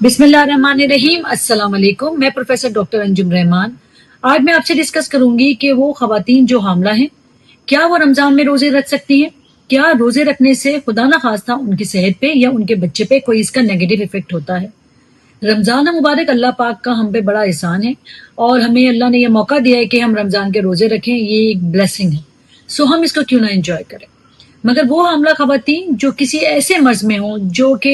بسم اللہ الرحمن الرحیم۔ السلام علیکم، میں پروفیسر ڈاکٹر انجم رحمان۔ آج میں آپ سے ڈسکس کروں گی کہ وہ خواتین جو حاملہ ہیں کیا وہ رمضان میں روزے رکھ سکتی ہیں؟ کیا روزے رکھنے سے خدا نہ خواستہ ان کی صحت پہ یا ان کے بچے پہ کوئی اس کا نیگیٹو ایفیکٹ ہوتا ہے؟ رمضان مبارک اللہ پاک کا ہم پہ بڑا احسان ہے اور ہمیں اللہ نے یہ موقع دیا ہے کہ ہم رمضان کے روزے رکھیں، یہ ایک بلیسنگ ہے، سو ہم اس کو کیوں نہ انجوائے کریں۔ مگر وہ حاملہ خواتین جو کسی ایسے مرض میں ہوں جو کہ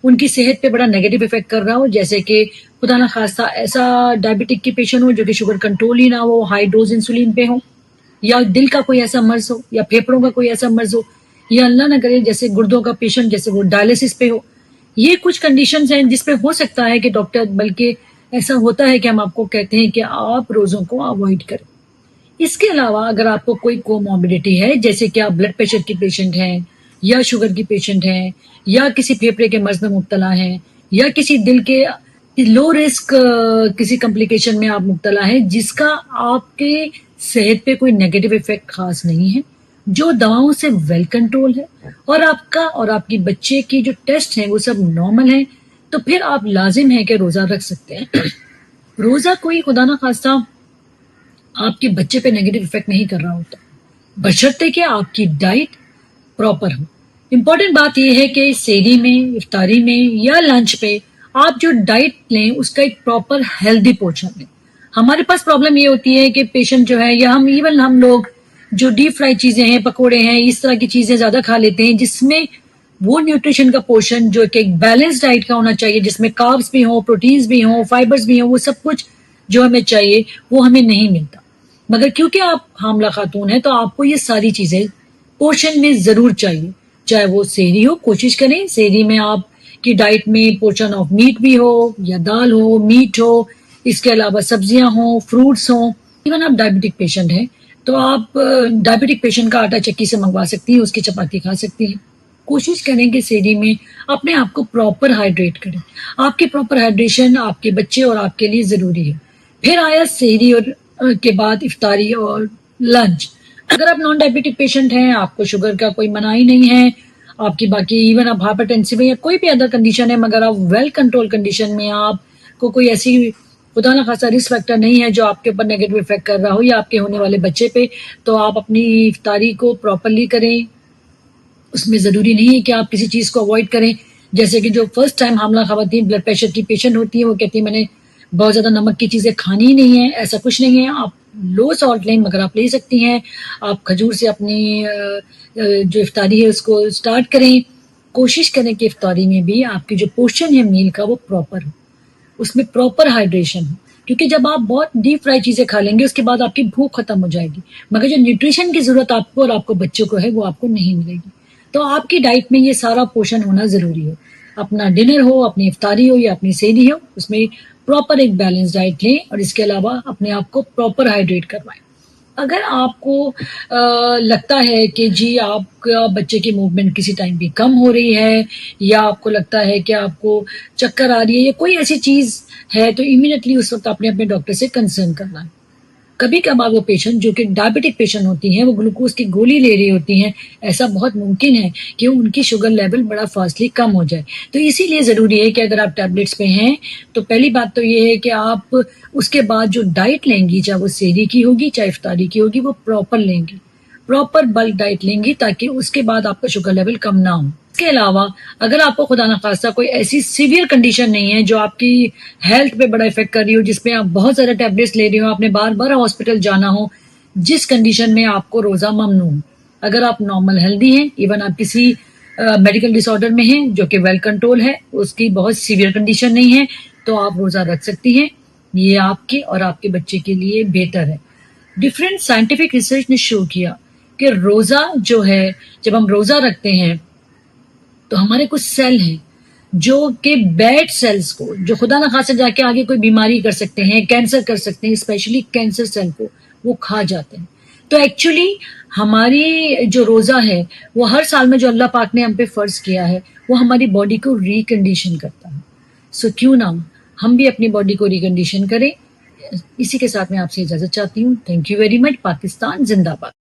ان کی صحت پہ بڑا نیگیٹو ایفیکٹ کر رہا ہو، جیسے کہ خدا نہ خواستہ ایسا ڈائبٹک کی پیشنٹ ہو جو کہ شوگر کنٹرول ہی نہ ہو، ہائی ڈوز انسولین پہ ہو، یا دل کا کوئی ایسا مرض ہو، یا پھیپھڑوں کا کوئی ایسا مرض ہو، یا اللہ نہ کرے جیسے گردوں کا پیشنٹ جیسے وہ ڈائلسس پہ ہو، یہ کچھ کنڈیشنز ہیں جس پہ ہو سکتا ہے کہ ڈاکٹر، بلکہ ایسا ہوتا ہے کہ ہم آپ کو کہتے ہیں کہ آپ روزوں کو اوائڈ کریں۔ اس کے علاوہ اگر آپ کو کوئی کوموربیڈیٹی ہے، جیسے کہ آپ بلڈ پریشر کی پیشنٹ ہیں، یا شوگر کی پیشنٹ ہیں، یا کسی پھیپھڑے کے مرض میں مبتلا ہیں، یا کسی دل کے لو رسک کسی کمپلیکیشن میں آپ مبتلا ہیں جس کا آپ کے صحت پہ کوئی نیگیٹو ایفیکٹ خاص نہیں ہے، جو دواؤں سے ویل کنٹرول ہے، اور آپ کا اور آپ کی بچے کی جو ٹیسٹ ہیں وہ سب نارمل ہیں، تو پھر آپ لازم ہے کہ روزہ رکھ سکتے ہیں۔ روزہ کوئی خدا نہ خواستہ آپ کے بچے پہ نیگیٹو ایفیکٹ نہیں کر رہا ہوتا، بشرطے کہ آپ کی ڈائٹ پراپر ہو۔ امپورٹنٹ بات یہ ہے کہ سحری میں، افطاری میں یا لنچ پہ آپ جو ڈائٹ لیں اس کا ایک پراپر ہیلدی پورشن لیں۔ ہمارے پاس پرابلم یہ ہوتی ہے کہ پیشنٹ جو ہے، یا ہم لوگ جو ڈیپ فرائی چیزیں ہیں، پکوڑے ہیں، اس طرح کی چیزیں زیادہ کھا لیتے ہیں جس میں وہ نیوٹریشن کا پورشن جو کہ ایک بیلنس ڈائٹ کا ہونا چاہیے، جس میں کاربس بھی ہوں، پروٹینز بھی ہوں، فائبرز بھی ہوں، وہ سب کچھ جو ہمیں چاہیے وہ ہمیں نہیں ملتا۔ مگر کیونکہ آپ حاملہ خاتون ہیں تو آپ کو یہ ساری چیزیں پورشن میں ضرور چاہیے، چاہے وہ سحری ہو، کوشش کریں سحری میں آپ کی ڈائٹ میں پورشن آف میٹ بھی ہو، یا دال ہو، میٹ ہو، اس کے علاوہ سبزیاں ہوں، فروٹس ہوں۔ ایون آپ ڈائبٹک پیشنٹ ہیں تو آپ ڈائبٹک پیشنٹ کا آٹا چکی سے منگوا سکتی ہیں، اس کی چپاتی کھا سکتی ہیں۔ کوشش کریں کہ سحری میں اپنے آپ کو پراپر ہائیڈریٹ کریں۔ آپ کی پراپر ہائیڈریشن آپ کے بچے اور آپ کے لیے ضروری ہے۔ پھر آیا سحری اور کے بعد افطاری اور لنچ۔ اگر آپ نان ڈائبٹک پیشنٹ ہیں، آپ کو شوگر کا کوئی منائی نہیں ہے، آپ کی باقی ایون آپ ہائپر ٹینسو ہے یا کوئی بھی ادر کنڈیشن ہے، مگر آپ ویل کنٹرول کنڈیشن میں، آپ کو کوئی ایسی خدا نہ خاصا رسک فیکٹر نہیں ہے جو آپ کے اوپر نیگیٹو افیکٹ کر رہا ہو یا آپ کے ہونے والے بچے پہ، تو آپ اپنی افطاری کو پراپرلی کریں۔ اس میں ضروری نہیں ہے کہ آپ کسی چیز کو اوائڈ کریں، جیسے کہ جو فرسٹ ٹائم حاملہ خواتین بلڈ پریشر کی پیشنٹ ہوتی ہیں وہ کہتی ہیں میں نے بہت زیادہ نمک کی چیزیں کھانی ہی نہیں ہے۔ ایسا کچھ نہیں ہے، آپ لو سالٹ لیں مگر آپ لے سکتی ہیں۔ آپ کھجور سے اپنی جو افطاری ہے اس کو سٹارٹ کریں۔ کوشش کریں کہ افطاری میں بھی آپ کی جو پورشن ہے میل کا وہ پراپر ہو، اس میں پراپر ہائیڈریشن ہو، کیونکہ جب آپ بہت ڈیپ فرائی چیزیں کھا لیں گے اس کے بعد آپ کی بھوک ختم ہو جائے گی، مگر جو نیوٹریشن کی ضرورت آپ کو اور آپ کو بچوں کو ہے وہ آپ کو نہیں ملے گی۔ تو آپ کی ڈائٹ میں یہ سارا پورشن ہونا ضروری ہے، اپنا ڈنر ہو، اپنی افطاری ہو یا اپنی سحری ہو، اس میں پراپر ایک بیلنس ڈائٹ لیں اور اس کے علاوہ اپنے آپ کو پراپر ہائیڈریٹ کروائیں۔ اگر آپ کو لگتا ہے کہ جی آپ کا بچے کی موومنٹ کسی ٹائم بھی کم ہو رہی ہے، یا آپ کو لگتا ہے کہ آپ کو چکر آ رہی ہے یا کوئی ایسی چیز ہے، تو امیڈیٹلی اس وقت آپ نے اپنے ڈاکٹر سے کنسرن کرنا ہے۔ کبھی کبھار وہ پیشنٹ جو کہ ڈائبٹک پیشنٹ ہوتی ہیں وہ گلوکوز کی گولی لے رہی ہوتی ہیں، ایسا بہت ممکن ہے کہ ان کی شوگر لیول بڑا فاسٹلی کم ہو جائے، تو اسی لیے ضروری ہے کہ اگر آپ ٹیبلٹس پہ ہیں تو پہلی بات تو یہ ہے کہ آپ اس کے بعد جو ڈائٹ لیں گی، چاہے وہ سحری کی ہوگی چاہے افطاری کی ہوگی، وہ پراپر لیں گی، پراپر بلک ڈائٹ لیں گی تاکہ اس کے بعد آپ کا شوگر لیول کم نہ ہو۔ اس کے علاوہ اگر آپ کو خدا نخواستہ کوئی ایسی سیویئر کنڈیشن نہیں ہے جو آپ کی ہیلتھ پہ بڑا افیکٹ کر رہی ہو، جس میں آپ بہت زیادہ ٹیبلٹس لے رہے ہو، آپ نے بار بار ہاسپٹل جانا ہو، جس کنڈیشن میں آپ کو روزہ ممنوع ہو، اگر آپ نارمل ہیلدی ہیں، ایون آپ کسی میڈیکل ڈس آرڈر میں ہیں جو کہ ویل کنٹرول ہے، اس کی بہت سیویئر کنڈیشن نہیں ہے، تو آپ روزہ رکھ سکتی ہیں۔ یہ آپ کے اور آپ کے بچے کے لیے بہتر ہے۔ ڈفرینٹ سائنٹیفک ریسرچ نے شو کیا کہ روزہ جو ہے، جب ہم روزہ رکھتے ہیں تو ہمارے کچھ سیل ہیں جو کہ بیڈ سیلز کو، جو خدا نخواستہ جا کے آگے کوئی بیماری کر سکتے ہیں، کینسر کر سکتے ہیں، اسپیشلی کینسر سیل کو وہ کھا جاتے ہیں۔ تو ایکچولی ہماری جو روزہ ہے وہ ہر سال میں جو اللہ پاک نے ہم پہ فرض کیا ہے وہ ہماری باڈی کو ریکنڈیشن کرتا ہے، سو کیوں نہ ہم بھی اپنی باڈی کو ریکنڈیشن کریں۔ اسی کے ساتھ میں آپ سے اجازت چاہتی ہوں۔ Thank you very much. Pakistan زندہ باد۔